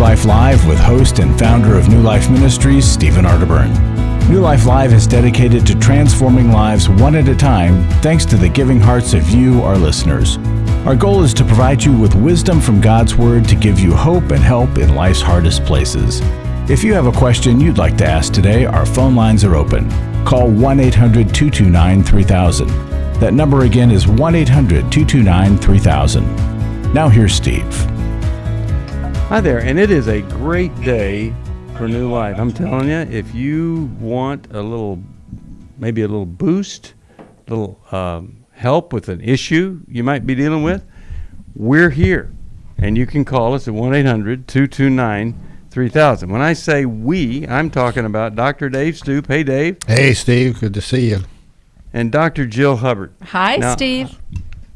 Life Live with host and founder of New Life Ministries, Stephen Arterburn. New Life Live is dedicated to transforming lives one at a time, thanks to the giving hearts of you, our listeners. Our goal is to provide you with wisdom from God's Word to give you hope and help in life's hardest places. If you have a question you'd like to ask today, our phone lines are open. Call 1-800-229-3000. That number again is 1-800-229-3000. Now here's Steve. Hi there, and it is a great day for New Life. I'm telling you, if you want maybe a little boost, a little help with an issue you might be dealing with, we're here. And you can call us at 1-800-229-3000. When I say we, I'm talking about Dr. Dave Stoop. Hey, Dave. Hey, Steve. Good to see you. And Dr. Jill Hubbard. Hi, now, Steve.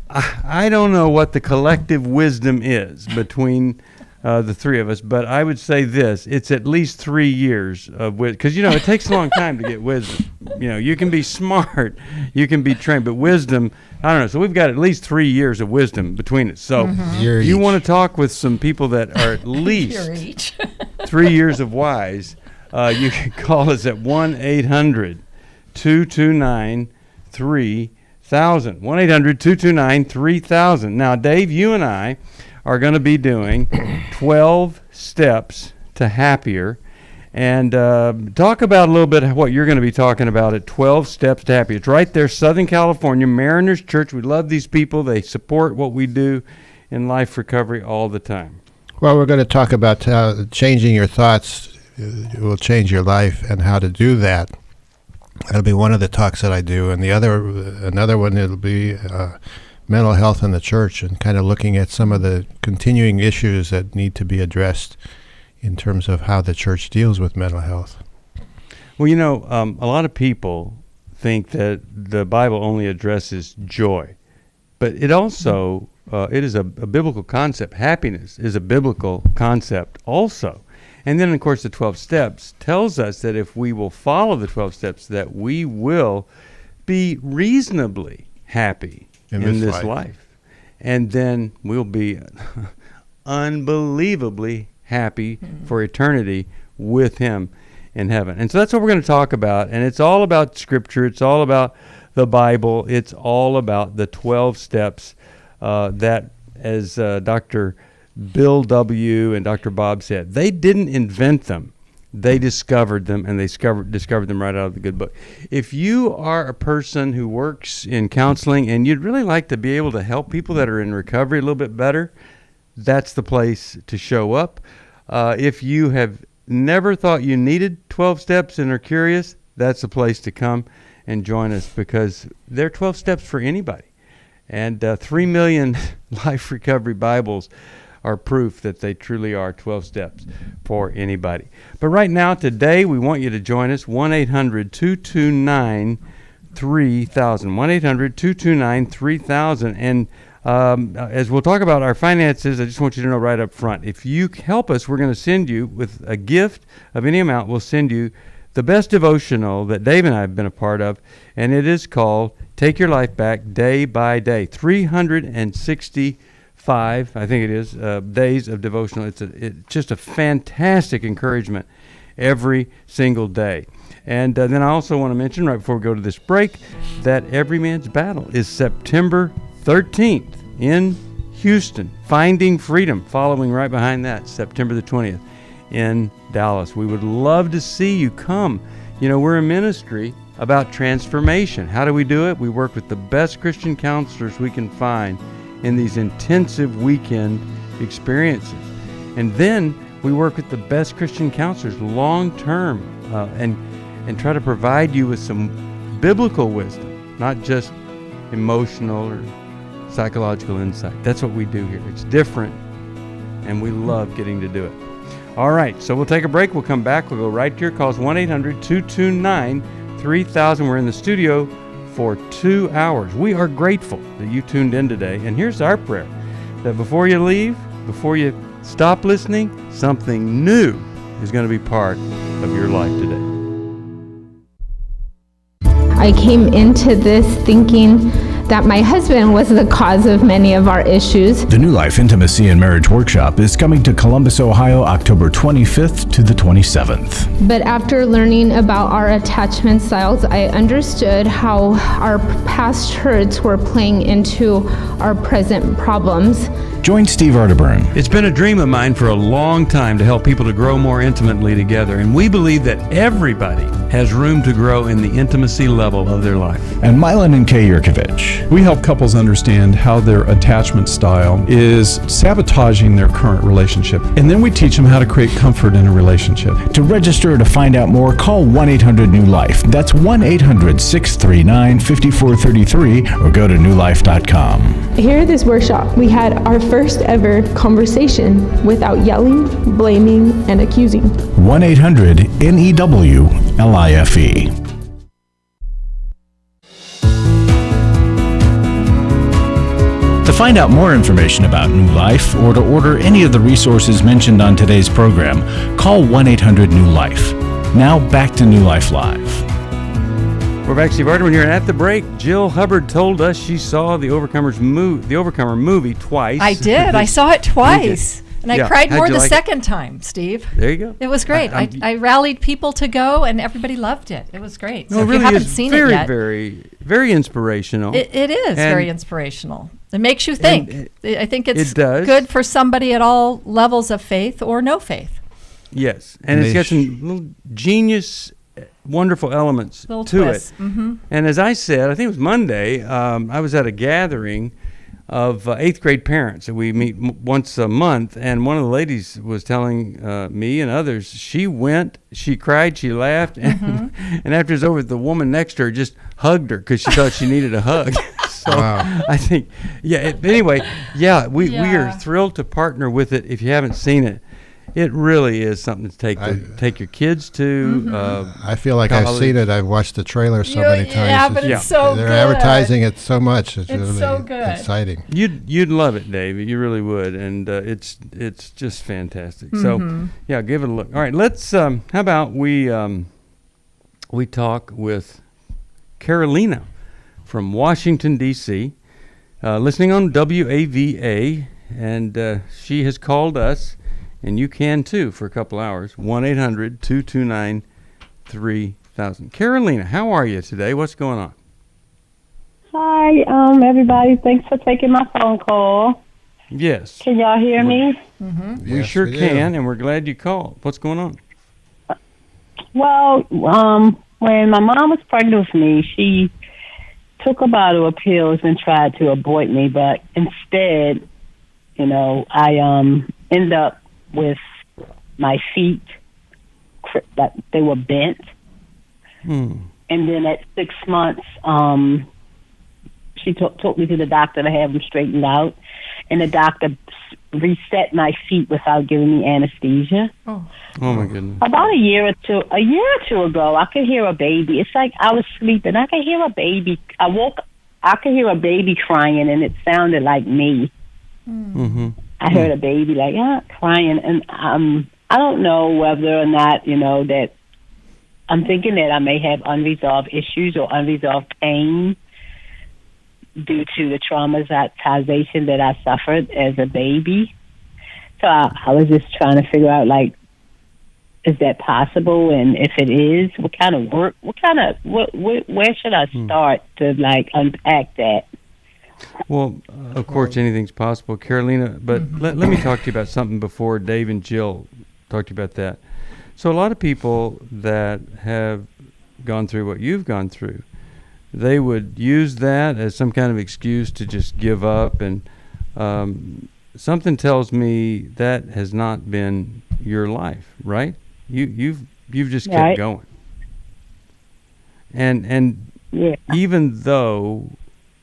I don't know what the collective wisdom is between the three of us, but I would say this: it's at least 3 years of wisdom, because it takes a long time to get wisdom. You can be smart, you can be trained, but wisdom, I don't know. So we've got at least 3 years of wisdom between us. So you want to talk with some people that are at least 3 years of wise, you can call us at 1-800-229-3000. 1-800-229-3000. Now, Dave, you and I are going to be doing 12 steps to happier, and talk about a little bit what you're going to be talking about at 12 steps to happier. It's right there, Southern California, Mariners Church. We love these people. They support what we do in life recovery all the time. Well, we're going to talk about how changing your thoughts will change your life and how to do that. That'll be one of the talks that I do, and another one, it'll be mental health in the church, and kind of looking at some of the continuing issues that need to be addressed in terms of how the church deals with mental health. Well, a lot of people think that the Bible only addresses joy, but it also it is a biblical concept. Happiness is a biblical concept also. And then, of course, the 12 steps tells us that if we will follow the 12 steps, that we will be reasonably happy in this life. And then we'll be unbelievably happy for eternity with him in heaven. And so that's what we're going to talk about. And it's all about Scripture. It's all about the Bible. It's all about the 12 steps that, as Dr. Bill W. and Dr. Bob said, they didn't invent them. They discovered them, and they discovered them right out of the good book. If you are a person who works in counseling and you'd really like to be able to help people that are in recovery a little bit better, that's the place to show up. If you have never thought you needed 12 steps and are curious, that's the place to come and join us, because there are 12 steps for anybody. And 3 million Life Recovery Bibles are proof that they truly are 12 steps for anybody. But right now, today, we want you to join us, 1-800-229-3000, 1-800-229-3000. And as we'll talk about our finances, I just want you to know right up front, if you help us, we're going to send you with a gift of any amount. We'll send you the best devotional that Dave and I have been a part of, and it is called Take Your Life Back Day by Day, 365, I think it is, days of devotional. It's just a fantastic encouragement every single day. And then I also want to mention, right before we go to this break, that Every Man's Battle is September 13th in Houston. Finding Freedom, following right behind that, September the 20th in Dallas. We would love to see you come. We're a ministry about transformation. How do we do it? We work with the best Christian counselors we can find in these intensive weekend experiences. And then we work with the best Christian counselors long-term and try to provide you with some biblical wisdom, not just emotional or psychological insight. That's what we do here. It's different, and we love getting to do it. All right, so we'll take a break. We'll come back. We'll go right to your calls, 1-800-229-3000. We're in the studio for 2 hours. We are grateful that you tuned in today. And here's our prayer, that before you leave, before you stop listening, something new is going to be part of your life today. I came into this thinking that my husband was the cause of many of our issues. The New Life Intimacy and Marriage Workshop is coming to Columbus, Ohio, October 25th to the 27th. But after learning about our attachment styles, I understood how our past hurts were playing into our present problems. Join Steve Arterburn. It's been a dream of mine for a long time to help people to grow more intimately together, and we believe that everybody has room to grow in the intimacy level of their life. And Milan and Kay Yurkovich. We help couples understand how their attachment style is sabotaging their current relationship, and then we teach them how to create comfort in a relationship. To register or to find out more, call 1-800-NEW-LIFE. That's 1-800-639-5433, or go to newlife.com. Here at this workshop, we had our first ever conversation without yelling, blaming, and accusing. 1-800-NEW-LIFE. To find out more information about New Life or to order any of the resources mentioned on today's program, call 1-800-NEW-LIFE. Now back to New Life Live. We're back, Steve Arterburn here, and at the break, Jill Hubbard told us she saw the Overcomer movie twice. I did. I saw it twice. And I cried more the second time, Steve. There you go. It was great. I rallied people to go, and everybody loved it. It was great. No, So it if really you haven't is seen very, it yet, very inspirational. it is very inspirational. It makes you think. I think it's good for somebody at all levels of faith or no faith. Yes, and it's got some little genius, wonderful elements Little to twists. it. Mm-hmm. And as I said, I think it was Monday, I was at a gathering of 8th grade parents, and we meet once a month, and one of the ladies was telling me and others, she went, she cried, she laughed, and, and after it was over, the woman next to her just hugged her because she thought she needed a hug. So Wow. I think, we are thrilled to partner with it. If you haven't seen it, it really is something to take your kids to. I feel like I've seen it. I've watched the trailer so many times. Yeah, but it's so good. They're advertising it so much. It's really so good. exciting. You'd love it, David. You really would, and it's just fantastic. So give it a look. All right, let's. How about we talk with Carolina from Washington D.C., listening on WAVA, and she has called us. And you can too for a couple hours. 1-800-229-3000. Carolina, how are you today? What's going on? Hi, everybody. Thanks for taking my phone call. Yes. Can y'all hear me? Mm-hmm. We sure can, and we're glad you called. What's going on? Well, when my mom was pregnant with me, she took a bottle of pills and tried to abort me, but instead, I ended up with my feet that they were bent. And then at 6 months, she took me to the doctor to have them straightened out, and the doctor reset my feet without giving me anesthesia. Oh my goodness! About a year or two ago, I could hear a baby. It's like I was sleeping. I could hear a baby. I woke. I could hear a baby crying, and it sounded like me. I heard a baby crying, and I don't know whether or not that I'm thinking that I may have unresolved issues or unresolved pain due to the traumatization that I suffered as a baby. So I was just trying to figure out, is that possible? And if it is, where should I start to unpack that? Well, of course, anything's possible, Carolina, but let me talk to you about something before Dave and Jill talk to you about that. So a lot of people that have gone through what you've gone through, they would use that as some kind of excuse to just give up, and something tells me that has not been your life, right? You've just kept going. And even though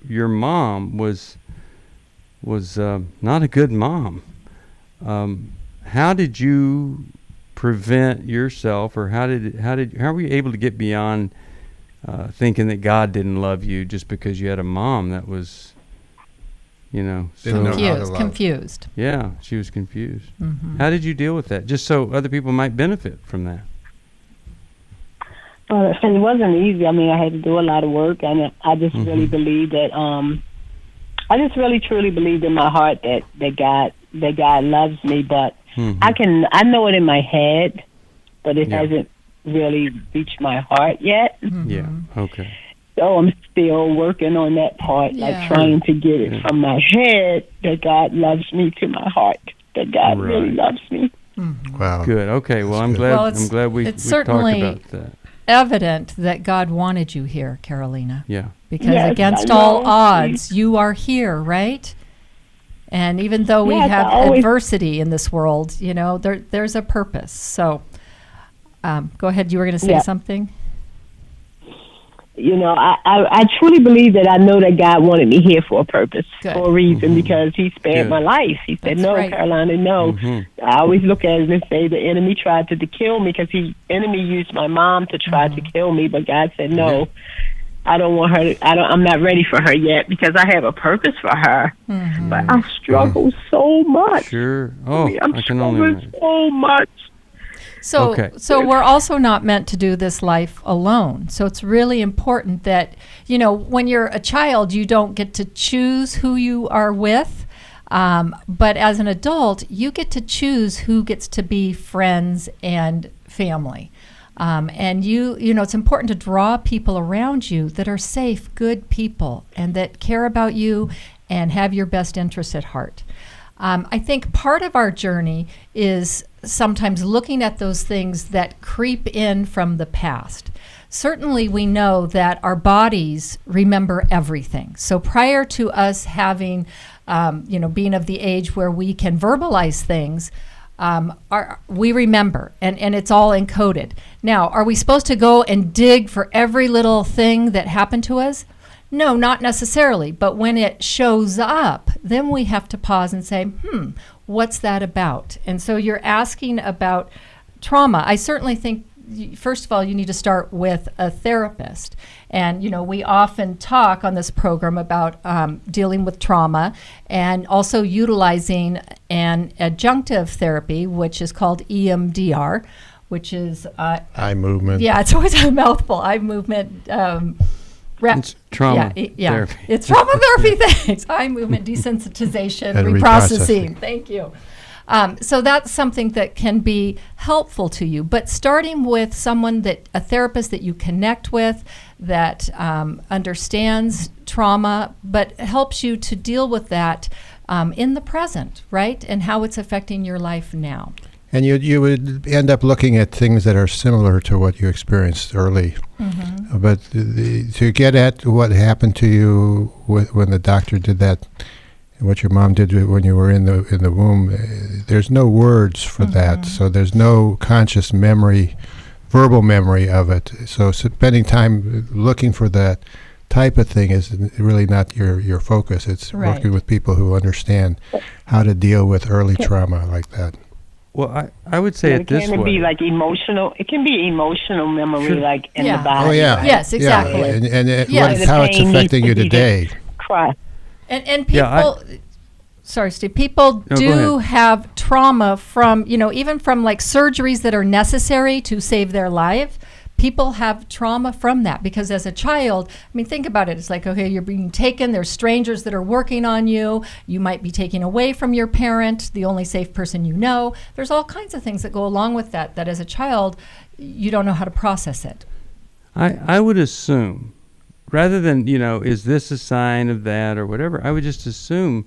your mom was not a good mom, how did you prevent yourself, or how were you able to get beyond thinking that God didn't love you just because you had a mom that was confused? Yeah, she was confused. How did you deal with that, just so other people might benefit from that? It wasn't easy. I mean, I had to do a lot of work, and I just really believe that. I just really truly believe in my heart that God loves me, but I know it in my head, but it hasn't really reached my heart yet. Yeah. Okay. So I'm still working on that part, like trying to get it from my head that God loves me to my heart, that God really loves me. Wow. Good. Okay. Well, I'm glad we talked about that. Evident that God wanted you here, Carolina. Yeah. Because against all odds, you are here, right? And even though we have adversity in this world, you know, there's a purpose. So go ahead. You were going to say something? You know, I truly believe that I know that God wanted me here for a purpose, for a reason, because he spared my life. He said, Carolina, no. I always look at it and say the enemy tried to kill me because the enemy used my mom to try to kill me, but God said, no, I don't want her. I'm not ready for her yet because I have a purpose for her. But I struggle so much. Sure. Oh, I'm struggling so much. So we're also not meant to do this life alone. So it's really important that, you know, when you're a child, you don't get to choose who you are with. But as an adult, you get to choose who gets to be friends and family. And you know, it's important to draw people around you that are safe, good people, and that care about you and have your best interests at heart. I think part of our journey is sometimes looking at those things that creep in from the past. Certainly we know that our bodies remember everything. So prior to us having, you know, being of the age where we can verbalize things, we remember, and it's all encoded. Now, are we supposed to go and dig for every little thing that happened to us? No, not necessarily. But when it shows up, then we have to pause and say, what's that about? And so you're asking about trauma. I certainly think, first of all, you need to start with a therapist. And, you know, we often talk on this program about dealing with trauma and also utilizing an adjunctive therapy, which is called EMDR, which is eye movement. Yeah, it's always a mouthful. Eye movement. It's trauma therapy. It's trauma therapy. Thanks. Eye movement desensitization, and reprocessing. Thank you. So that's something that can be helpful to you. But starting with a therapist that you connect with, that understands trauma, but helps you to deal with that in the present, right? And how it's affecting your life now. And you would end up looking at things that are similar to what you experienced early. But to get at what happened to you when the doctor did that, what your mom did when you were in the womb, there's no words for that. So there's no conscious memory, verbal memory of it. So spending time looking for that type of thing is really not your focus. It's working with people who understand how to deal with early trauma like that. Well, I would say it this way. It can be like emotional. It can be emotional memory, like in the body. Oh yeah. Yes, exactly. Yeah. And how it's affecting you today. And people. Sorry, Steve. People do have trauma from, you know, even from like surgeries that are necessary to save their life. People have trauma from that because as a child, I mean, think about it. It's like, okay, you're being taken. There's strangers that are working on you. You might be taken away from your parent, the only safe person you know. There's all kinds of things that go along with that as a child, you don't know how to process it. I would assume, rather than, you know, is this a sign of that or whatever, I would just assume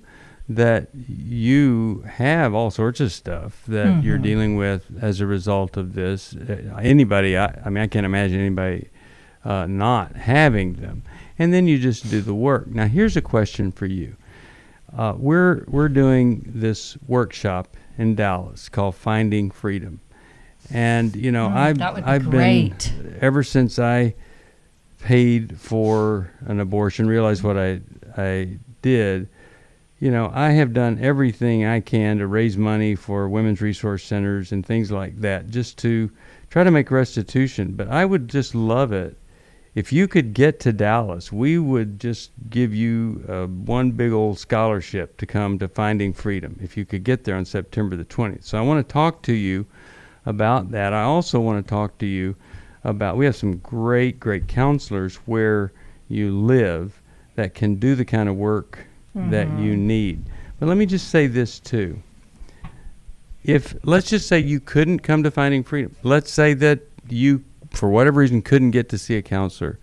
that you have all sorts of stuff that you're dealing with as a result of this. Anybody, I mean, I can't imagine anybody not having them. And then you just do the work. Now, here's a question for you. We're doing this workshop in Dallas called Finding Freedom. And, you know, I've been, ever since I paid for an abortion, realized what I did, you know, I have done everything I can to raise money for women's resource centers and things like that, just to try to make restitution. But I would just love it if you could get to Dallas. We would just give you one big old scholarship to come to Finding Freedom if you could get there on September the 20th. So I want to talk to you about that. I also want to talk to you about. We have some great counselors where you live that can do the kind of work that you need. But let me just say this too. If, let's just say you couldn't come to Finding Freedom. Let's say that you, for whatever reason, couldn't get to see a counselor.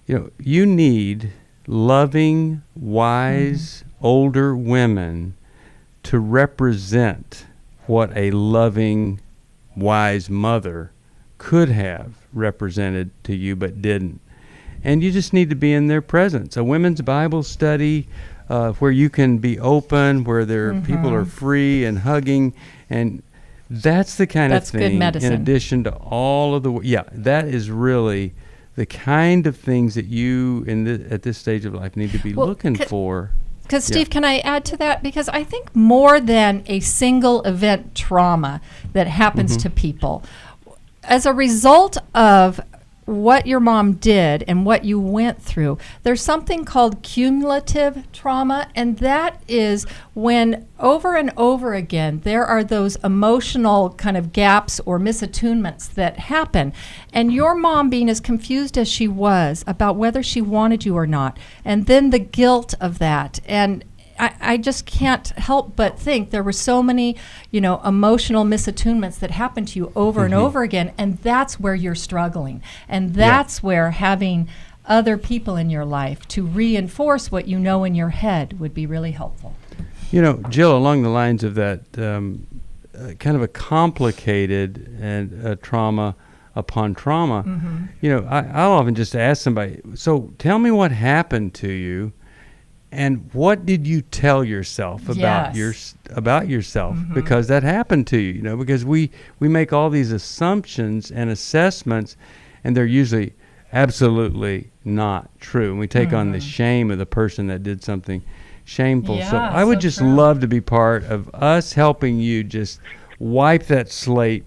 You need loving, wise, older women to represent what a loving, wise mother could have represented to you but didn't. And you just need to be in their presence. A women's Bible study where you can be open, where people are free and hugging, and that's the kind of thing. That's good medicine. In addition to all of that is really the kind of things that you at this stage of life need to be looking for. Because Steve, can I add to that? Because I think more than a single event trauma that happens to people, as a result of what your mom did and what you went through, there's something called cumulative trauma, and that is when over and over again there are those emotional kind of gaps or misattunements that happen. And your mom being as confused as she was about whether she wanted you or not, and then the guilt of that, and I just can't help but think there were so many, emotional misattunements that happened to you over and over again, and that's where you're struggling. And that's where having other people in your life to reinforce what you know in your head would be really helpful. Jill, along the lines of that, kind of a complicated and trauma upon trauma, I'll often just ask somebody, so tell me what happened to you. And what did you tell yourself about yourself? Because that happened to you, because we make all these assumptions and assessments, and they're usually absolutely not true. And we take on the shame of the person that did something shameful. So I would just love to be part of us helping you just wipe that slate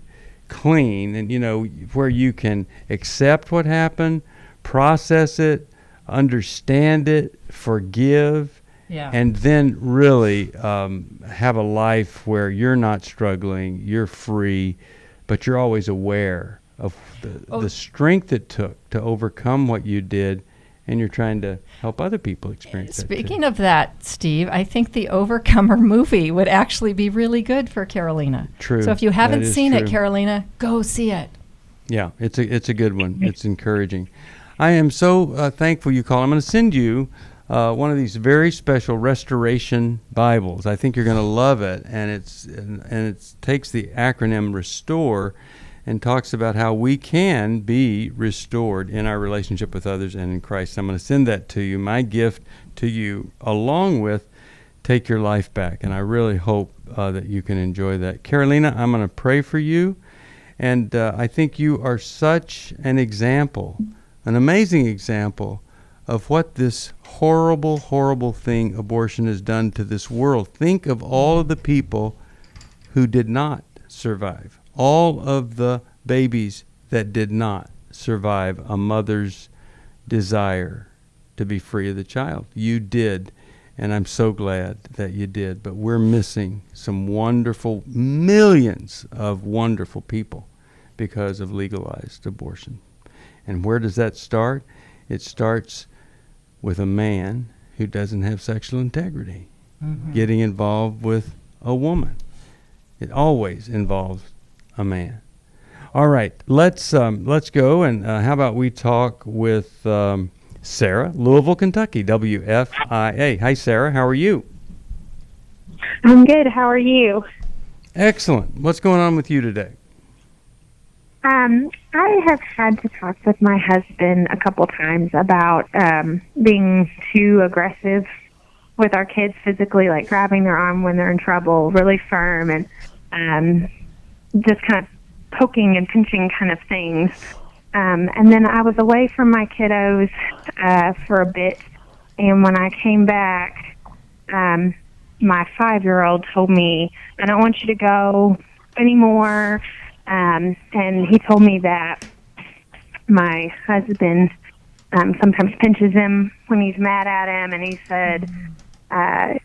clean, and where you can accept what happened, process it, understand it, forgive, and then really have a life where you're not struggling, you're free, but you're always aware of the strength it took to overcome what you did, and you're trying to help other people experience that. Speaking of that, Steve, I think the Overcomer movie would actually be really good for Carolina. True. So if you haven't seen it, Carolina, go see it. Yeah, it's a good one. It's encouraging. I am so thankful you called. I'm going to send you one of these very special restoration Bibles. I think you're going to love it, and it takes the acronym RESTORE and talks about how we can be restored in our relationship with others and in Christ. I'm going to send that to you, my gift to you, along with Take Your Life Back, and I really hope that you can enjoy that. Carolina, I'm going to pray for you, and I think you are such an example, an amazing example of what this horrible, horrible thing abortion has done to this world. Think of all of the people who did not survive, all of the babies that did not survive a mother's desire to be free of the child. You did, and I'm so glad that you did, but we're missing some wonderful, millions of wonderful people because of legalized abortion. And where does that start? It starts with a man who doesn't have sexual integrity getting involved with a woman. It always involves a man. All right, let's go, and how about we talk with Sarah, Louisville, Kentucky, WFIA. Hi, Sarah. How are you? I'm good. How are you? Excellent. What's going on with you today? I have had to talk with my husband a couple times about being too aggressive with our kids physically, like grabbing their arm when they're in trouble, really firm, and just kind of poking and pinching kind of things. And then I was away from my kiddos for a bit, and when I came back, my 5-year-old told me, I don't want you to go anymore. And he told me that my husband sometimes pinches him when he's mad at him, and he said I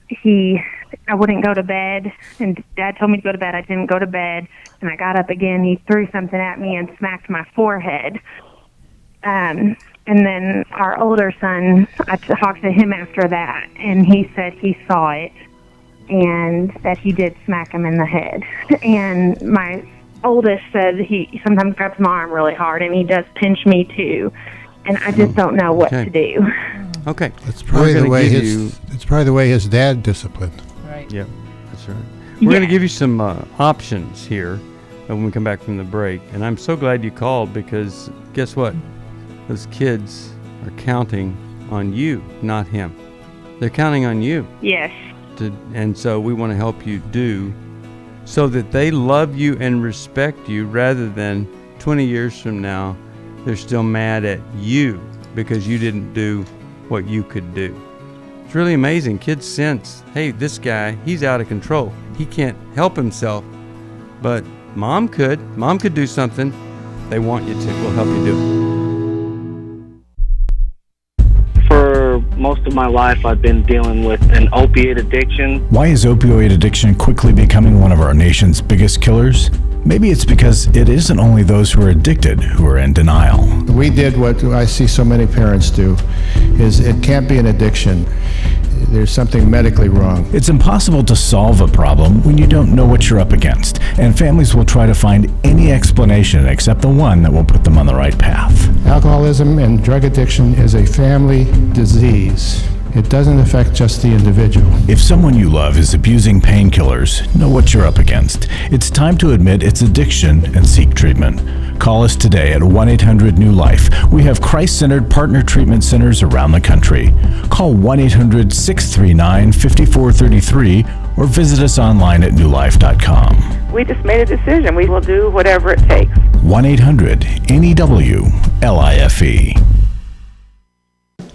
wouldn't go to bed, and Dad told me to go to bed. I didn't go to bed, and I got up again. He threw something at me and smacked my forehead. And then our older son, I talked to him after that, and he said he saw it and that he did smack him in the head. And my oldest said he sometimes grabs my arm really hard, and he does pinch me too. And I just don't know what to do. Okay. It's probably the way his dad disciplined. Right. Yep, that's right. We're going to give you some options here when we come back from the break. And I'm so glad you called, because guess what? Those kids are counting on you, not him. They're counting on you. Yes. And so we want to help you do so that they love you and respect you, rather than 20 years from now, they're still mad at you because you didn't do what you could do. It's really amazing. Kids sense, hey, this guy, he's out of control. He can't help himself, but mom could. Mom could do something. They want you to. We'll help you do it. For most of my life, I've been dealing with an opiate addiction. Why is opioid addiction quickly becoming one of our nation's biggest killers? Maybe it's because it isn't only those who are addicted who are in denial. We did what I see so many parents do, is it can't be an addiction. There's something medically wrong. It's impossible to solve a problem when you don't know what you're up against, and families will try to find any explanation except the one that will put them on the right path. Alcoholism and drug addiction is a family disease. It doesn't affect just the individual. If someone you love is abusing painkillers, know what you're up against. It's time to admit it's addiction and seek treatment. Call us today at 1-800-NEW-LIFE. We have Christ-centered partner treatment centers around the country. Call 1-800-639-5433 or visit us online at newlife.com. We just made a decision. We will do whatever it takes. 1-800-NEW-LIFE.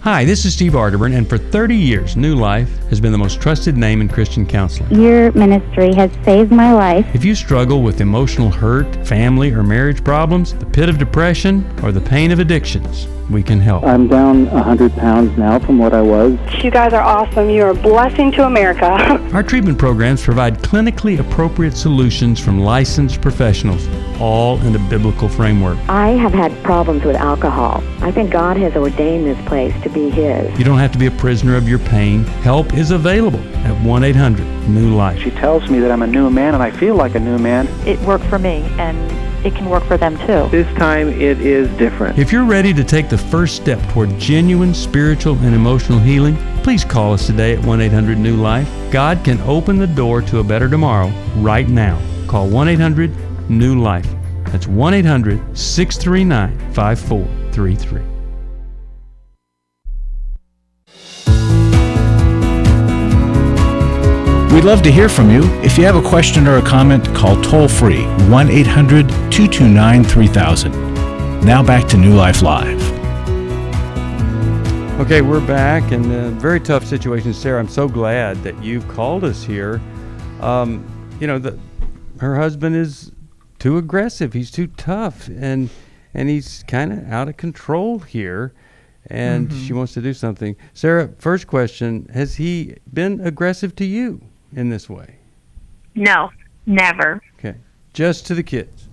Hi, this is Steve Arterburn, and for 30 years, New Life has been the most trusted name in Christian counseling. Your ministry has saved my life. If you struggle with emotional hurt, family or marriage problems, the pit of depression, or the pain of addictions, we can help. I'm down 100 pounds now from what I was. You guys are awesome. You're a blessing to America. Our treatment programs provide clinically appropriate solutions from licensed professionals, all in a biblical framework. I have had problems with alcohol. I think God has ordained this place to be His. You don't have to be a prisoner of your pain. Help is available at 1-800-NEW-LIFE. She tells me that I'm a new man, and I feel like a new man. It worked for me, and it can work for them too. This time it is different. If you're ready to take the first step toward genuine spiritual and emotional healing, please call us today at 1-800-NEW-LIFE. God can open the door to a better tomorrow right now. Call 1-800-NEW-LIFE. That's 1-800-639-5433. We'd love to hear from you. If you have a question or a comment, call toll-free 1-800-229-3000. Now back to New Life Live. Okay, we're back, and a very tough situation. Sarah, I'm so glad that you called us here. Her husband is too aggressive. He's too tough, and he's kind of out of control here, and she wants to do something. Sarah, first question, has he been aggressive to you in this way? No, never. Okay, just to the kids.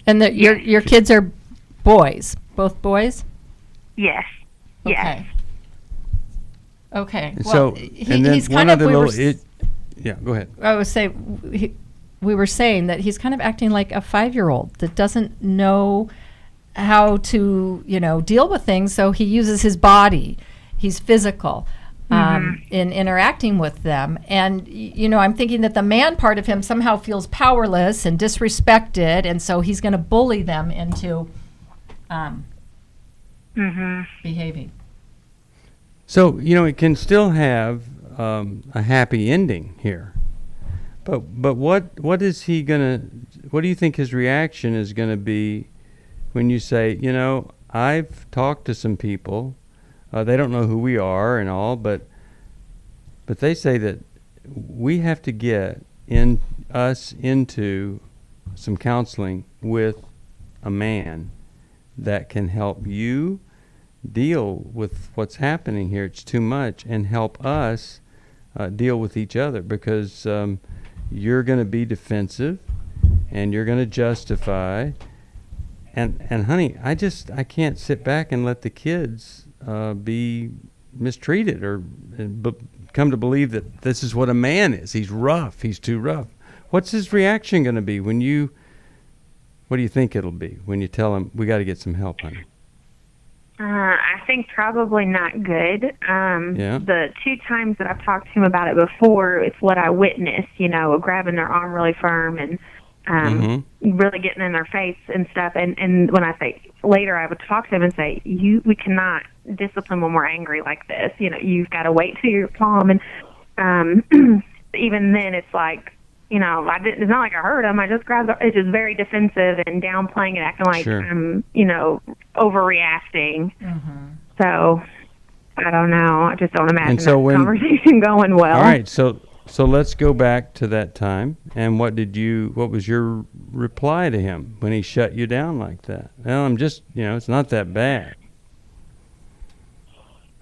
And your kids are boys, both boys? Yes. Okay. Okay. Well, so, he's kind of go ahead. I would say we were saying that he's kind of acting like a 5-year-old that doesn't know how to, deal with things, so he uses his body. He's physical in interacting with them. And, I'm thinking that the man part of him somehow feels powerless and disrespected, and so he's going to bully them into behaving. So, it can still have a happy ending here. But what is he gonna? What do you think his reaction is gonna be when you say, I've talked to some people, they don't know who we are and all, but they say that we have to get into some counseling with a man that can help you deal with what's happening here. It's too much, and help us deal with each other, because you're going to be defensive and you're going to justify. And honey, I can't sit back and let the kids be mistreated or come to believe that this is what a man is. He's rough. He's too rough. What's his reaction going to be what do you think it'll be when you tell him, we got to get some help, honey? I think probably not good. Yeah. The 2 times that I've talked to him about it before, it's what I witnessed, grabbing their arm really firm and really getting in their face and stuff. And when I say later, I would talk to him and say, we cannot discipline when we're angry like this. You've got to wait till you're calm. And even then, it's like, it's not like I hurt him. I just grabbed it's just very defensive and downplaying and acting like I'm, overreacting. So I don't know. I just don't imagine that conversation going well. All right. So let's go back to that time. And what was your reply to him when he shut you down like that? Well, I'm just, it's not that bad.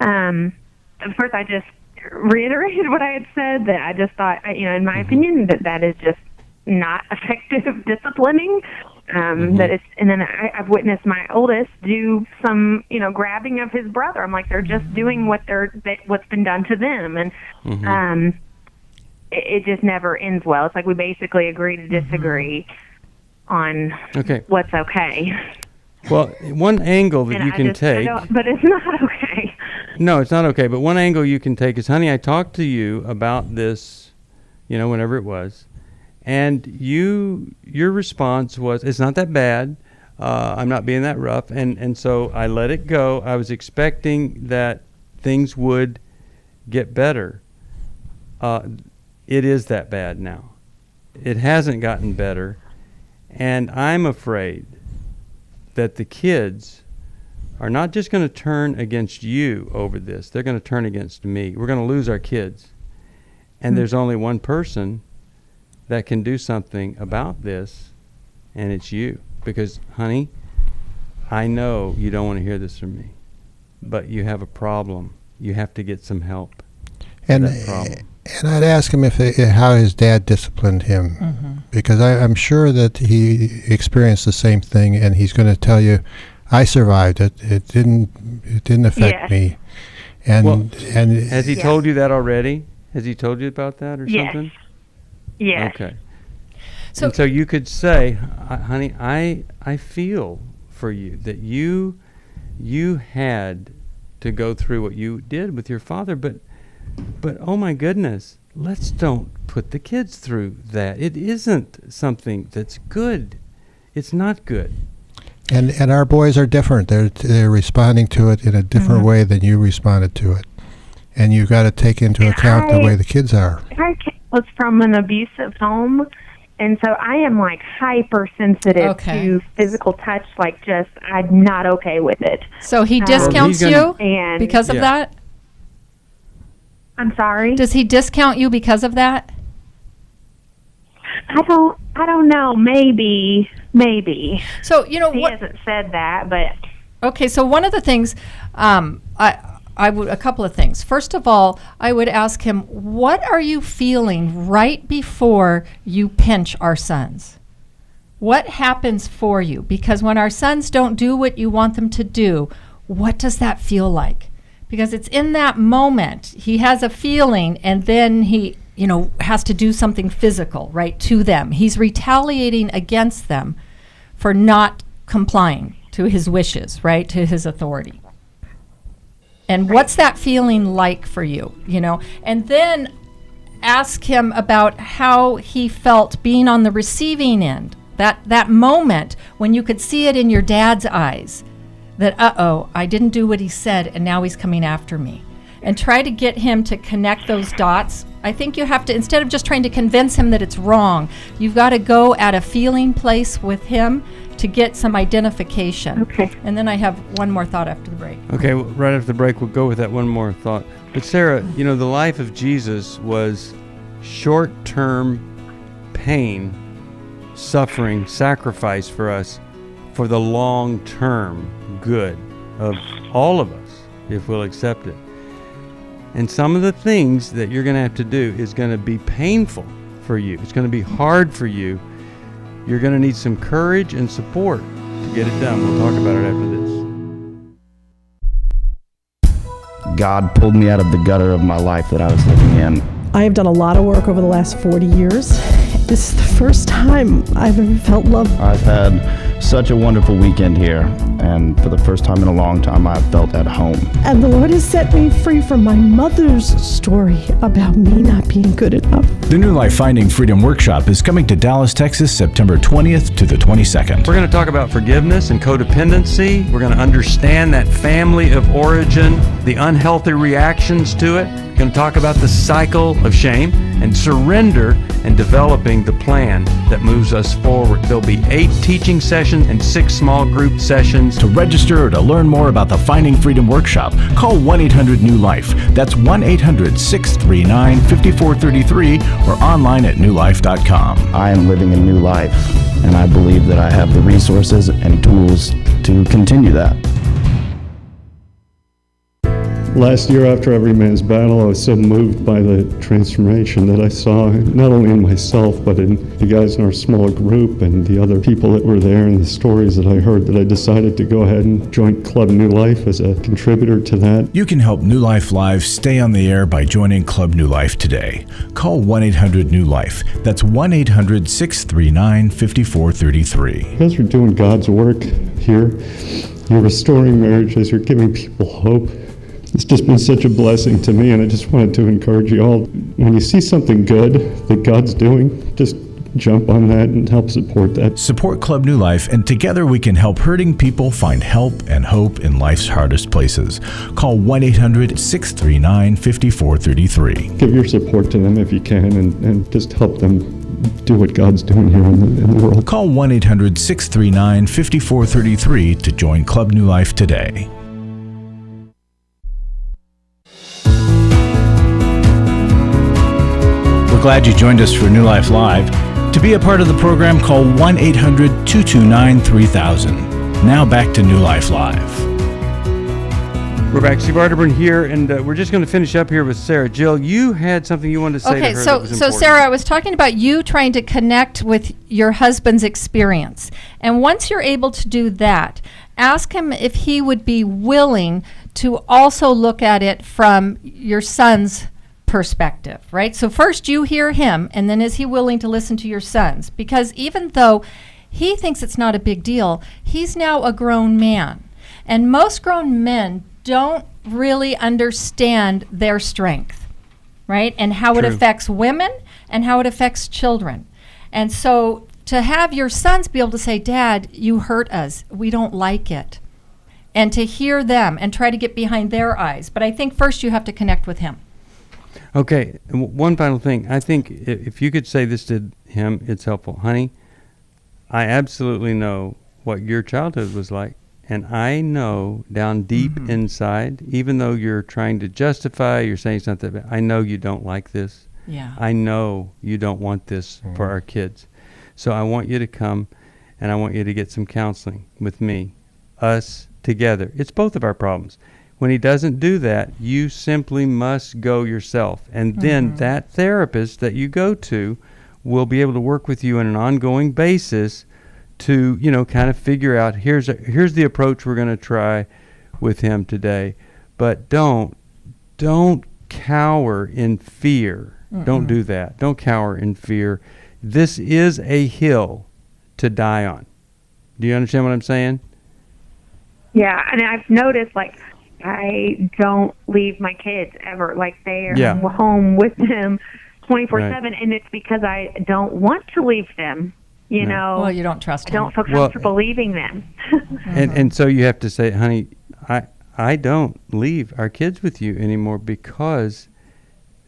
Of course, I just reiterated what I had said, that I just thought, in my opinion, that is just not effective disciplining. That it's, and then I've witnessed my oldest do some, grabbing of his brother. I'm like, they're just doing what's been done to them, and it just never ends well. It's like we basically agree to disagree on what's okay. Well, one angle that you can take, but it's not okay. No, it's not okay. But one angle you can take is, honey, I talked to you about this, whenever it was, and your response was, it's not that bad. I'm not being that rough, and so I let it go. I was expecting that things would get better. It is that bad now. It hasn't gotten better, and I'm afraid that the kids are not just going to turn against you over this. They're going to turn against me. We're going to lose our kids. And there's only one person that can do something about this, and it's you. Because, honey, I know you don't want to hear this from me, but you have a problem. You have to get some help. And I'd ask him how his dad disciplined him, because I'm sure that he experienced the same thing, and he's going to tell you, I survived it. It didn't affect me. And has he told you that already? Has he told you about that or something? Yes. Okay. So you could say, honey, I feel for you that you had to go through what you did with your father, but oh my goodness, let's don't put the kids through that. It isn't something that's good. It's not good. And our boys are different. They're responding to it in a different way than you responded to it. And you've got to take into account the way the kids are. I was from an abusive home, and so I am like hypersensitive to physical touch. Like, I'm not okay with it. So he discounts you because of that? I'm sorry? Does he discount you because of that? I don't know. Maybe. So, he hasn't said that, but okay. So one of the things, a couple of things. First of all, I would ask him, what are you feeling right before you pinch our sons? What happens for you? Because when our sons don't do what you want them to do, what does that feel like? Because it's in that moment he has a feeling, and then he has to do something physical, right, to them. He's retaliating against them for not complying to his wishes, right, to his authority. And what's that feeling like for you, And then ask him about how he felt being on the receiving end, that moment when you could see it in your dad's eyes, that, I didn't do what he said, and now he's coming after me. And try to get him to connect those dots. I think you have to, instead of just trying to convince him that it's wrong, you've got to go at a feeling place with him to get some identification. Okay. And then I have one more thought after the break. Okay, right after the break, we'll go with that one more thought. But Sarah, the life of Jesus was short-term pain, suffering, sacrifice for us for the long-term good of all of us if we'll accept it. And some of the things that you're going to have to do is going to be painful for you. It's going to be hard for you. You're going to need some courage and support to get it done. We'll talk about it after this. God pulled me out of the gutter of my life that I was living in. I have done a lot of work over the last 40 years. This is the first time I've ever felt love. I've had such a wonderful weekend here, and for the first time in a long time, I've felt at home. And the Lord has set me free from my mother's story about me not being good enough. The New Life Finding Freedom Workshop is coming to Dallas, Texas, September 20th to the 22nd. We're going to talk about forgiveness and codependency. We're going to understand that family of origin, the unhealthy reactions to it. We're going to talk about the cycle of shame and surrender and developing the plan that moves us forward. There'll be 8 teaching sessions and 6 small group sessions. To register or to learn more about the Finding Freedom Workshop, call 1-800-NEW-LIFE. That's 1-800-639-5433 or online at newlife.com. I am living a new life, and I believe that I have the resources and tools to continue that. Last year, after Every Man's Battle, I was so moved by the transformation that I saw, not only in myself, but in the guys in our small group and the other people that were there and the stories that I heard, that I decided to go ahead and join Club New Life as a contributor to that. You can help New Life Live stay on the air by joining Club New Life today. Call 1-800-NEW-LIFE. That's 1-800-639-5433. You guys are doing God's work here. You're restoring marriages. You're giving people hope. It's just been such a blessing to me, and I just wanted to encourage you all. When you see something good that God's doing, just jump on that and help support that. Support Club New Life, and together we can help hurting people find help and hope in life's hardest places. Call 1-800-639-5433. Give your support to them if you can, and just help them do what God's doing here in the world. Call 1-800-639-5433 to join Club New Life today. We're glad you joined us for New Life Live. To be a part of the program, call 1-800-229-3000. Now back to New Life Live. We're back. Steve Arterburn here, and we're just going to finish up here with Sarah. Jill, you had something you wanted to say to her that was important. So Sarah, I was talking about you trying to connect with your husband's experience. And once you're able to do that, ask him if he would be willing to also look at it from your son's perspective, right? So first you hear him, and then is he willing to listen to your sons? Because even though he thinks it's not a big deal, he's now a grown man. And most grown men don't really understand their strength, right? And how it affects women and how it affects children. And so to have your sons be able to say, Dad, you hurt us. We don't like it. And to hear them and try to get behind their eyes. But I think first you have to connect with him. Okay, one final thing. I think if you could say this to him, it's helpful. Honey, I absolutely know what your childhood was like, and I know down deep inside, even though you're trying to justify, you're saying something, I know you don't like this. Yeah. I know you don't want this for our kids. So I want you to come, and I want you to get some counseling with me, us together. It's both of our problems. When he doesn't do that, you simply must go yourself. And then that therapist that you go to will be able to work with you on an ongoing basis to, kind of figure out, here's the approach we're going to try with him today. But don't cower in fear. Don't do that. Don't cower in fear. This is a hill to die on. Do you understand what I'm saying? Yeah, and I've noticed, I don't leave my kids ever. They are home with them 24/7, and it's because I don't want to leave them. You know, well, you don't trust them. I don't feel comfortable leaving them. and so you have to say, honey, I don't leave our kids with you anymore because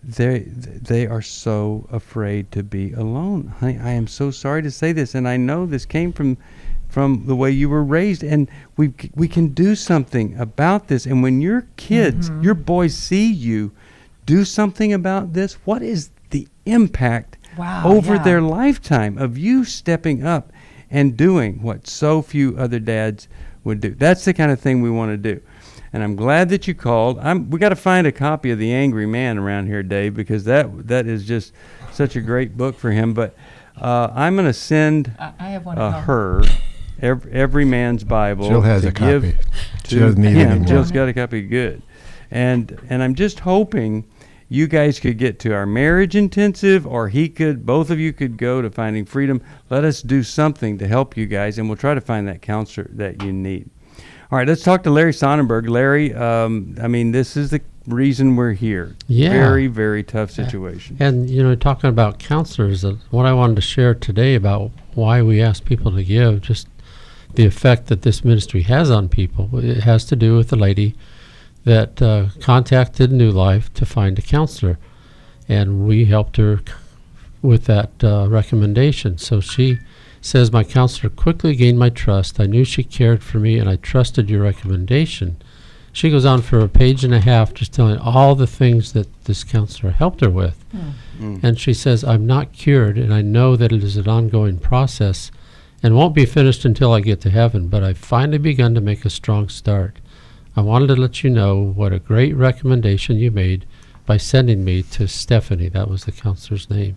they are so afraid to be alone. Honey, I am so sorry to say this, and I know this came from the way you were raised, and we can do something about this. And when your kids, your boys see you do something about this, what is the impact over their lifetime of you stepping up and doing what so few other dads would do. That's the kind of thing we want to do. And I'm glad that you called. We got to find a copy of The Angry Man around here, Dave, because that is just such a great book for him. But I'm going to send I have one her Every Man's Bible. Jill has a copy. She doesn't need it anymore. Jill's got a copy. Good. And I'm just hoping you guys could get to our marriage intensive, or both of you could go to Finding Freedom. Let us do something to help you guys, and we'll try to find that counselor that you need. All right, let's talk to Larry Sonnenberg. Larry, this is the reason we're here. Yeah. Very, very tough situation. And, talking about counselors, what I wanted to share today about why we ask people to give, just the effect that this ministry has on people. It has to do with the lady that contacted New Life to find a counselor. And we helped her with that recommendation. So she says, my counselor quickly gained my trust. I knew she cared for me, and I trusted your recommendation. She goes on for a page and a half just telling all the things that this counselor helped her with. And she says, I'm not cured, and I know that it is an ongoing process and won't be finished until I get to heaven, but I've finally begun to make a strong start. I wanted to let you know what a great recommendation you made by sending me to Stephanie. That was the counselor's name.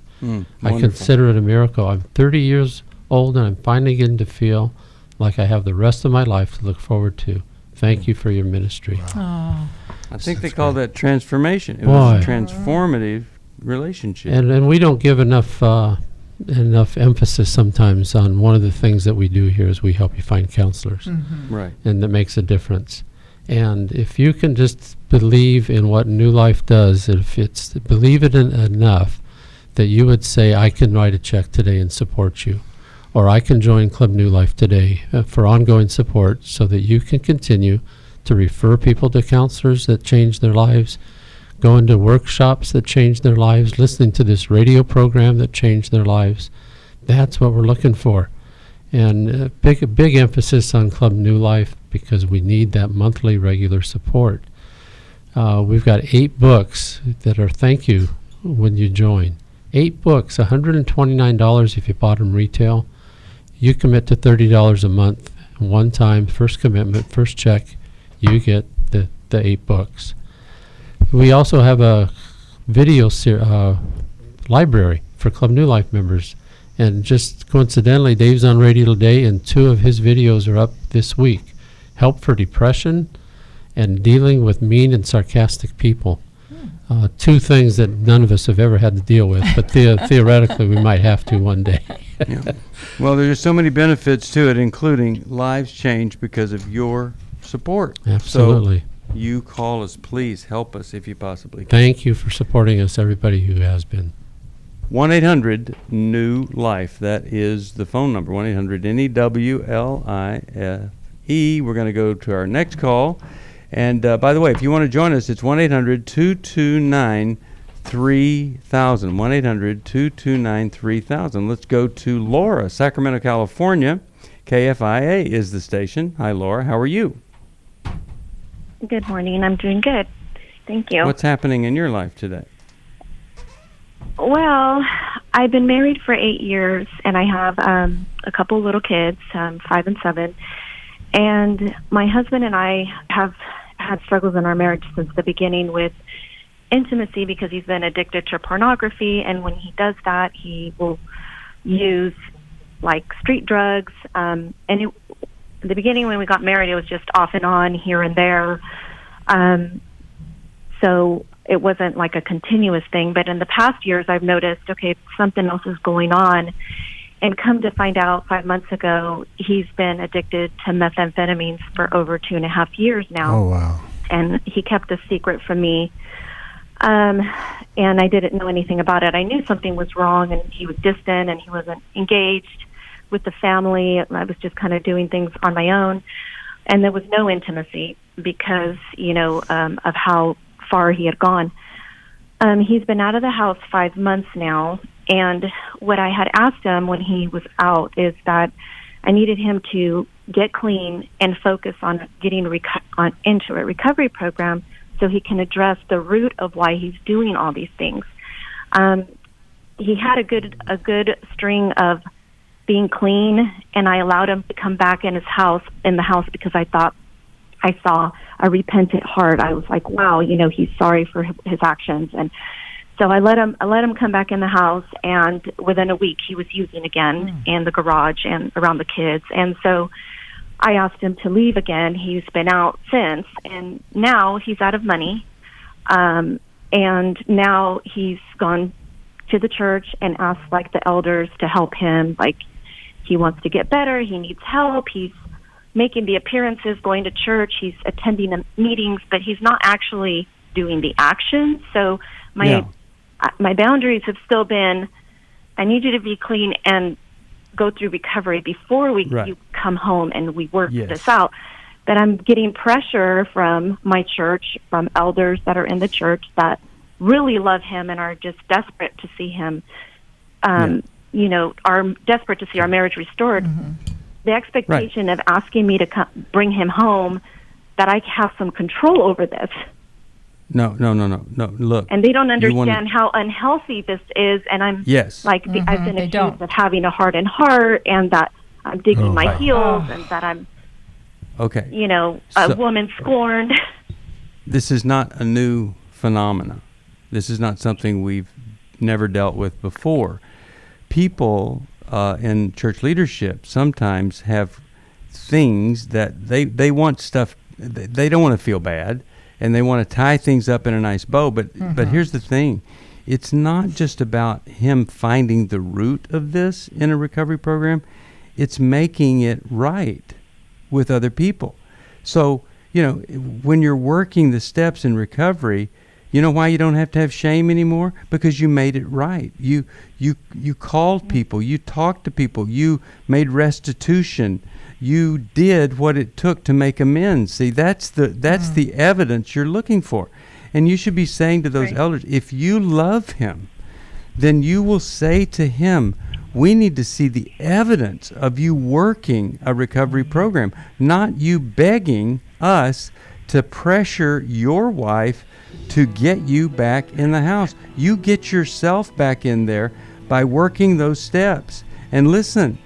I consider it a miracle. I'm 30 years old, and I'm finally getting to feel like I have the rest of my life to look forward to. Thank you for your ministry. Wow. I think they call that transformation. It was a transformative relationship. And we don't give enough emphasis sometimes on one of the things that we do here is we help you find counselors. Right. And that makes a difference. And if you can just believe in what New Life does, believe it enough that you would say, I can write a check today and support you. Or I can join Club New Life today for ongoing support so that you can continue to refer people to counselors that change their lives, going to workshops that change their lives, listening to this radio program that changed their lives. That's what we're looking for. And a big emphasis on Club New Life because we need that monthly regular support. We've got 8 books that are thank you when you join. 8 books, $129 if you bought them retail. You commit to $30 a month, one time, first commitment, first check, you get the 8 books. We also have a video library for Club New Life members. And just coincidentally, Dave's on radio today, and 2 of his videos are up this week. Help for depression and dealing with mean and sarcastic people. 2 things that none of us have ever had to deal with, but theoretically we might have to one day. Yeah. Well, there's so many benefits to it, including lives change because of your support. Absolutely. So you call us, please help us if you possibly can. Thank you for supporting us, everybody who has been. 1-800-NEW-LIFE. That is the phone number, 1-800-NEWLIFE. We're going to go to our next call. And by the way, if you want to join us, it's 1-800-229-3000. 1-800-229-3000. Let's go to Laura, Sacramento, California. KFIA is the station. Hi, Laura. How are you? Good morning. I'm doing good. Thank you. What's happening in your life today? Well, I've been married for 8 years, and I have a couple little kids, 5 and 7. And my husband and I have had struggles in our marriage since the beginning with intimacy because he's been addicted to pornography, and when he does that, he will use like street drugs. And in the beginning, when we got married, it was just off and on here and there. So it wasn't like a continuous thing. But in the past years, I've noticed, okay, something else is going on. And come to find out 5 months ago, he's been addicted to methamphetamines for over 2.5 years now. Oh, wow. And he kept a secret from me. And I didn't know anything about it. I knew something was wrong, and he was distant, and he wasn't engaged with the family. I was just kind of doing things on my own. And there was no intimacy because, of how far he had gone. He's been out of the house 5 months now, and what I had asked him when he was out is that I needed him to get clean and focus on getting into a recovery program so he can address the root of why he's doing all these things. He had a good string of being clean, and I allowed him to come back in the house because I thought I saw a repentant heart. I was like, wow, he's sorry for his actions. And so I let him come back in the house, and within a week he was using again in the garage and around the kids. And so I asked him to leave again. He's been out since, and now he's out of money. And now he's gone to the church and asked like the elders to help him. Like, he wants to get better. He needs help. He's making the appearances, going to church. He's attending the meetings, but he's not actually doing the actions. So my boundaries have still been, I need you to be clean and go through recovery before you come home and we work this out. But I'm getting pressure from my church, from elders that are in the church that really love him and are just desperate to see him, are desperate to see our marriage restored. The expectation of asking me to bring him home, that I have some control over this. No. Look. And they don't understand how unhealthy this is. And I'm I've been accused of having a hardened heart, and that I'm digging my heels, and that I'm, a woman scorned. This is not a new phenomena. This is not something we've never dealt with before. People in church leadership sometimes have things that they want stuff. They don't want to feel bad, and they want to tie things up in a nice bow. But here's the thing. It's not just about him finding the root of this in a recovery program. It's making it right with other people. So, when you're working the steps in recovery, you know why you don't have to have shame anymore? Because you made it right. You called people, you talked to people, you made restitution, you did what it took to make amends. See, that's the evidence you're looking for. And you should be saying to those elders, if you love him, then you will say to him, we need to see the evidence of you working a recovery program, not you begging us to pressure your wife to get you back in the house. You get yourself back in there by working those steps. And listen,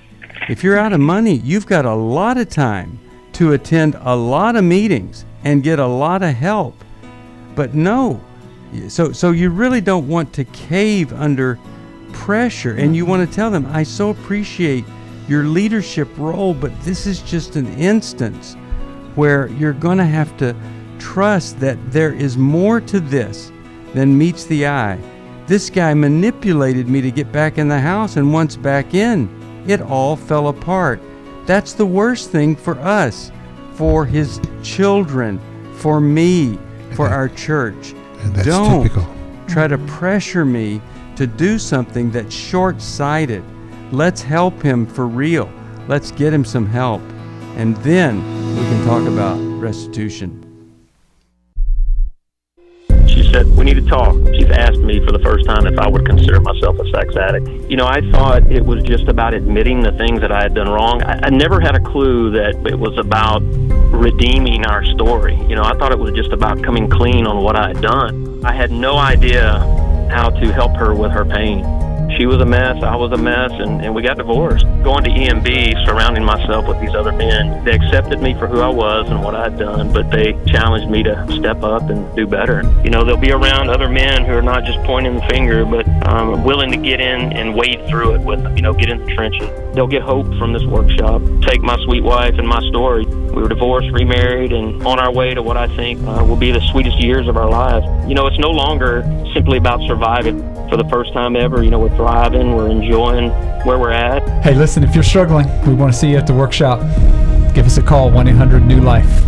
if you're out of money, you've got a lot of time to attend a lot of meetings and get a lot of help. But no, so you really don't want to cave under pressure, and you want to tell them, I so appreciate your leadership role, but this is just an instance where you're going to have to trust that there is more to this than meets the eye. This guy manipulated me to get back in the house, and once back in, it all fell apart. That's the worst thing for us, for his children, for me, for our church. And that's Don't typical. Try to pressure me to do something that's short-sighted. Let's help him for real. Let's get him some help. And then we can talk about restitution. She said, we need to talk. She's asked me for the first time if I would consider myself a sex addict. I thought it was just about admitting the things that I had done wrong. I never had a clue that it was about redeeming our story. I thought it was just about coming clean on what I had done. I had no idea how to help her with her pain. She was a mess, I was a mess, and we got divorced. Going to EMB, surrounding myself with these other men, they accepted me for who I was and what I had done, but they challenged me to step up and do better. They'll be around other men who are not just pointing the finger, but willing to get in and wade through it with, get in the trenches. They'll get hope from this workshop. Take my sweet wife and my story. We were divorced, remarried, and on our way to what I think will be the sweetest years of our lives. It's no longer simply about surviving. For the first time ever, we're thriving, we're enjoying where we're at. Hey, listen, if you're struggling, we want to see you at the workshop. Give us a call, 1-800-NEW-LIFE.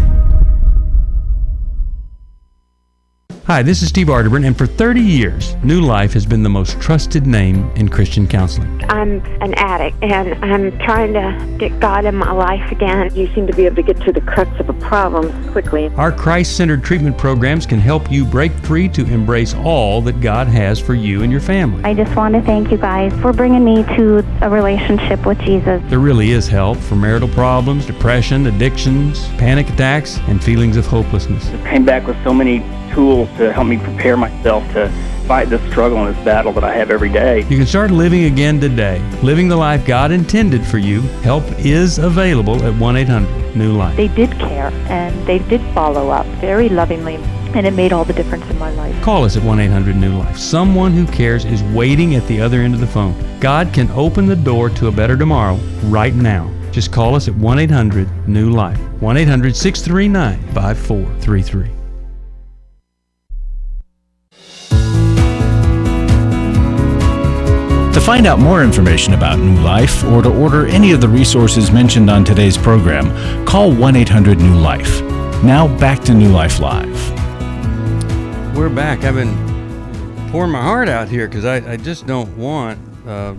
Hi, this is Steve Arterburn, and for 30 years, New Life has been the most trusted name in Christian counseling. I'm an addict, and I'm trying to get God in my life again. You seem to be able to get to the crux of a problem quickly. Our Christ-centered treatment programs can help you break free to embrace all that God has for you and your family. I just want to thank you guys for bringing me to a relationship with Jesus. There really is help for marital problems, depression, addictions, panic attacks, and feelings of hopelessness. I came back with so many tools to help me prepare myself to fight this struggle and this battle that I have every day. You can start living again today, living the life God intended for you. Help is available at 1-800-NEW-LIFE. They did care, and they did follow up very lovingly, and it made all the difference in my life. Call us at 1-800-NEW-LIFE. Someone who cares is waiting at the other end of the phone. God can open the door to a better tomorrow right now. Just call us at 1-800-NEW-LIFE. 1-800-639-5433. To find out more information about New Life or to order any of the resources mentioned on today's program, call 1-800-NEW-LIFE. Now back to New Life Live. We're back. I've been pouring my heart out here because I just don't want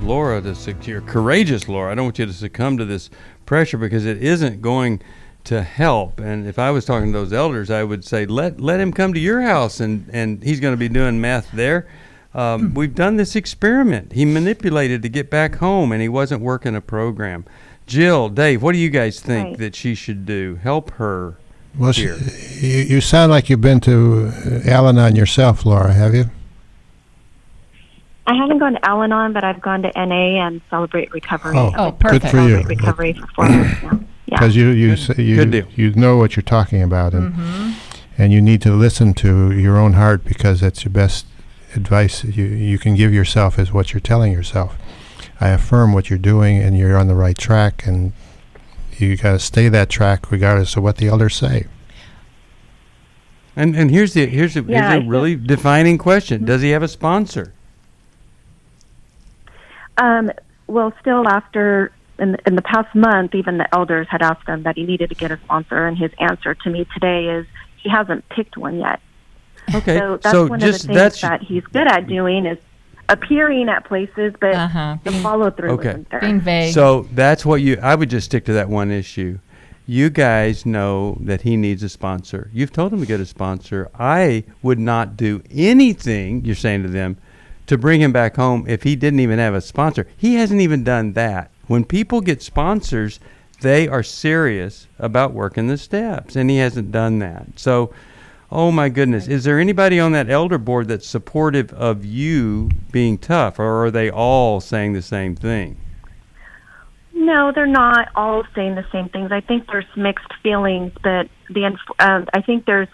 Laura to succumb. Courageous Laura, I don't want you to succumb to this pressure because it isn't going to help. And if I was talking to those elders, I would say, let him come to your house and he's going to be doing meth there. We've done this experiment. He manipulated to get back home, and he wasn't working a program. Jill, Dave, what do you guys think that she should do? Help her. Well, you sound like you've been to Al-Anon yourself, Laura, have you? I haven't gone to Al-Anon, but I've gone to NA and Celebrate Recovery. Oh, perfect. Good for you. Recovery for 4 years now. Yeah. Because you know what you're talking about, and you need to listen to your own heart because that's your best advice you can give yourself is what you're telling yourself. I affirm what you're doing and you're on the right track, and you got to stay that track regardless of what the elders say. And here's a really defining question. Does he have a sponsor? Well, still after in the past month, even the elders had asked him that he needed to get a sponsor, and his answer to me today is he hasn't picked one yet. Okay, so that's one of the things that he's good at doing is appearing at places, but the follow-through isn't there. Being vague. So that's what I would just stick to that one issue. You guys know that he needs a sponsor. You've told him to get a sponsor. I would not do anything, you're saying to them, to bring him back home if he didn't even have a sponsor. He hasn't even done that. When people get sponsors, they are serious about working the steps, and he hasn't done that. So, oh my goodness, is there anybody on that elder board that's supportive of you being tough, or are they all saying the same thing? No, they're not all saying the same things. I think there's mixed feelings, but I think there's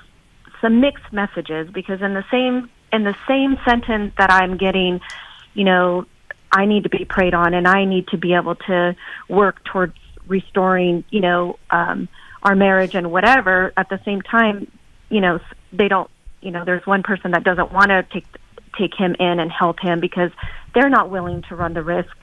some mixed messages because in the same sentence that I'm getting, I need to be prayed on and I need to be able to work towards restoring, our marriage and whatever. At the same time, they don't, there's one person that doesn't want to take him in and help him because they're not willing to run the risk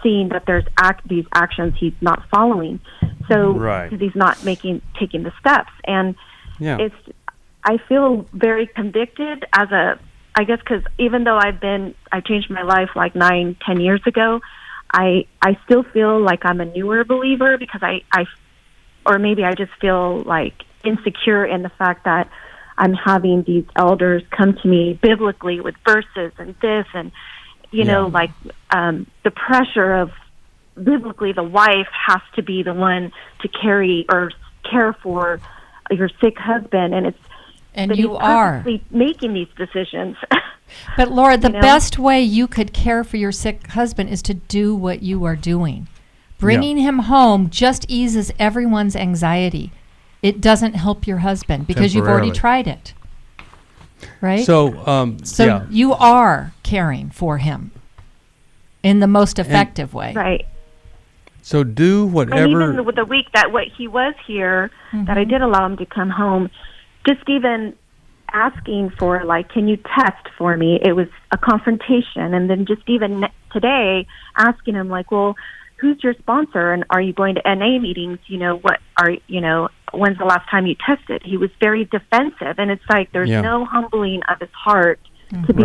seeing that there's these actions he's not following. So because he's not taking the steps. And I feel very convicted I guess because even though I changed my life like 9-10 years ago, I still feel like I'm a newer believer because or maybe I just feel like insecure in the fact that I'm having these elders come to me biblically with verses and this and, the pressure of biblically the wife has to be the one to carry or care for your sick husband. And you are making these decisions. But Laura, the best way you could care for your sick husband is to do what you are doing. Bringing him home just eases everyone's anxiety. It doesn't help your husband because you've already tried it. Right? So you are caring for him in the most effective way. Right. So do whatever. And even with the week that he was here, that I did allow him to come home, just even asking for, can you test for me? It was a confrontation. And then just even today, asking him, well, who's your sponsor? And are you going to NA meetings? When's the last time you tested? He was very defensive. And it's like there's no humbling of his heart to be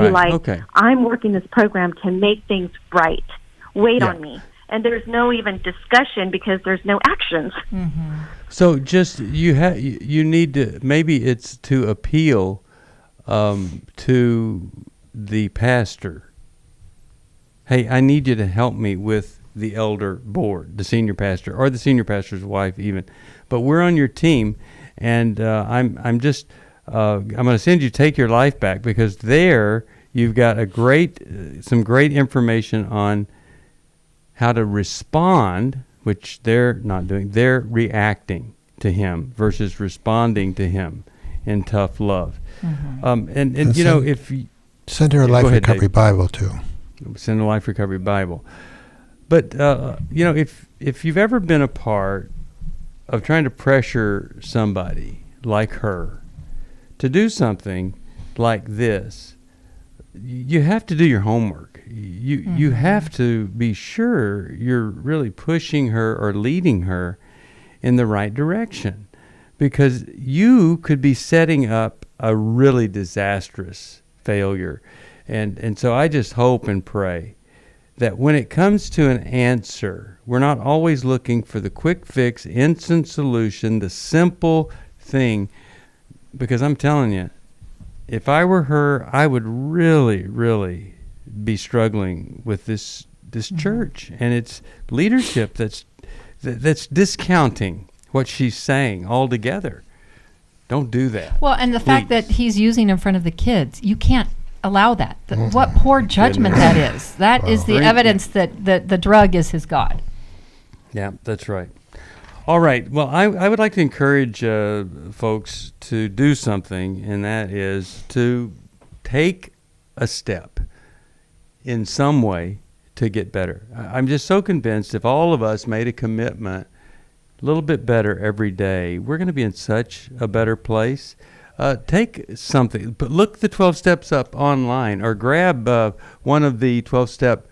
I'm working this program to make things right. Wait on me. And there's no even discussion because there's no actions. Mm-hmm. So just you need to, maybe it's to appeal to the pastor. Hey, I need you to help me with the elder board, the senior pastor, or the senior pastor's wife even. But we're on your team, and I'm going to send you Take Your Life Back because there You've got some great information on how to respond, which they're not doing. They're reacting to him versus responding to him in tough love. Mm-hmm. And you know, if you send her a Life Recovery Bible too. Send a Life Recovery Bible. But you know, if you've ever been a part of trying to pressure somebody like her to do something like this, you have to do your homework. You have to be sure you're really pushing her or leading her in the right direction, because you could be setting up a really disastrous failure. And so I just hope and pray that when it comes to an answer, we're not always looking for the quick fix, instant solution, the simple thing, because I'm telling you, if I were her, I would really, really be struggling with this church and its leadership that's discounting what she's saying altogether. Don't do that. Well, and the fact that he's using in front of the kids, you can't allow that. What poor judgment that is. That is the evidence that the drug is his God. Yeah, that's right. All right. Well, I would like to encourage folks to do something, and that is to take a step in some way to get better. I'm just so convinced if all of us made a commitment a little bit better every day, we're going to be in such a better place. Take something, but look the 12 steps up online, or grab one of the 12-step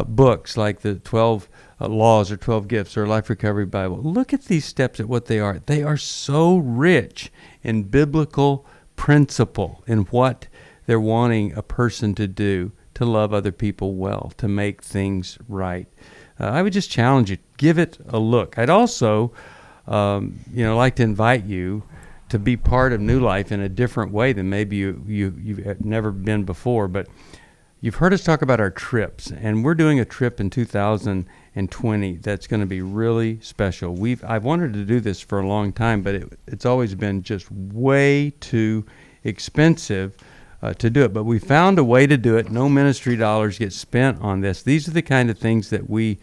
books like the 12 Laws or 12 Gifts or Life Recovery Bible. Look at these steps at what they are. They are so rich in biblical principle in what they're wanting a person to do to love other people well, to make things right. I would just challenge you, give it a look. I'd also like to invite you to be part of New Life in a different way than maybe you've never been before. But you've heard us talk about our trips, and we're doing a trip in 2020 that's going to be really special. I've wanted to do this for a long time, but it's always been just way too expensive to do it. But we found a way to do it. No ministry dollars get spent on this. These are the kind of things that we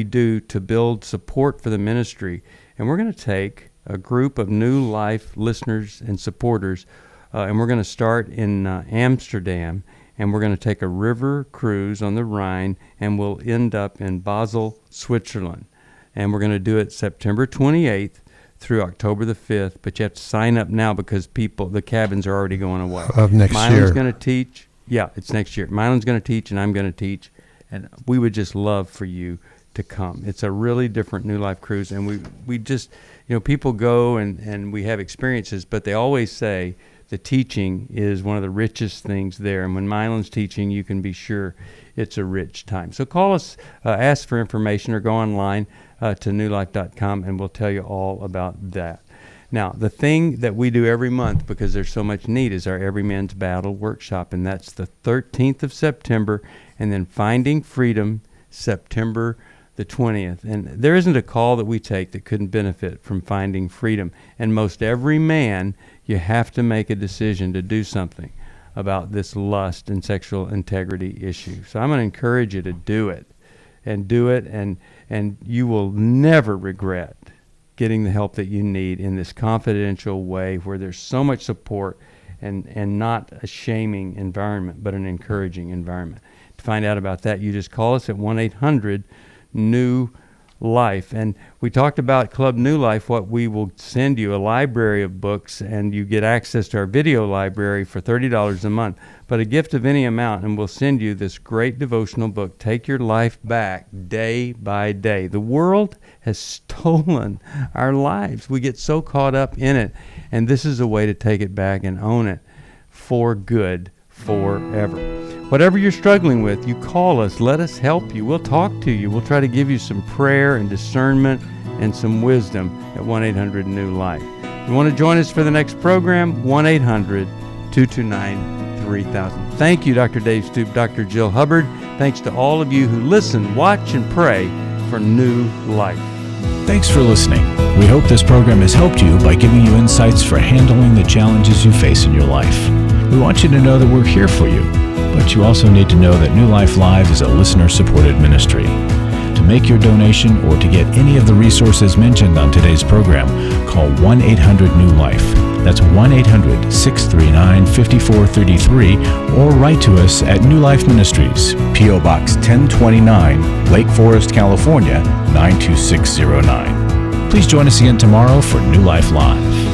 do to build support for the ministry. And we're going to take a group of New Life listeners and supporters, and we're going to start in Amsterdam, and we're going to take a river cruise on the Rhine, and we'll end up in Basel, Switzerland. And we're going to do it September 28th through October the 5th, but you have to sign up now because the cabins are already going away. Of next year. Mylan's going to teach. Yeah, it's next year. Mylan's going to teach, and I'm going to teach, and we would just love for you to come. It's a really different New Life cruise, and we just, people go and we have experiences, but they always say the teaching is one of the richest things there. And when Mylan's teaching, you can be sure it's a rich time. So call us, ask for information, or go online to newlife.com, and we'll tell you all about that. Now, the thing that we do every month, because there's so much need, is our Every Man's Battle workshop, and that's the 13th of September, and then Finding Freedom, September the 20th. And there isn't a call that we take that couldn't benefit from finding freedom. And most every man, you have to make a decision to do something about this lust and sexual integrity issue. So I'm going to encourage you to do it, and you will never regret getting the help that you need in this confidential way where there's so much support and not a shaming environment, but an encouraging environment. To find out about that, you just call us at 1-800-NEW Life. And we talked about Club New Life, what we will send you a library of books, and you get access to our video library for $30 a month, but a gift of any amount, and we'll send you this great devotional book, Take Your Life Back Day by Day. The world has stolen our lives. We get so caught up in it, and this is a way to take it back and own it for good forever. Whatever you're struggling with, you call us. Let us help you. We'll talk to you. We'll try to give you some prayer and discernment and some wisdom at 1-800-NEW-LIFE. If you want to join us for the next program, 1-800-229-3000. Thank you, Dr. Dave Stoop, Dr. Jill Hubbard. Thanks to all of you who listen, watch, and pray for New Life. Thanks for listening. We hope this program has helped you by giving you insights for handling the challenges you face in your life. We want you to know that we're here for you. But you also need to know that New Life Live is a listener-supported ministry. To make your donation or to get any of the resources mentioned on today's program, call 1-800-NEW-LIFE. That's 1-800-639-5433, or write to us at New Life Ministries, P.O. Box 1029, Lake Forest, California, 92609. Please join us again tomorrow for New Life Live.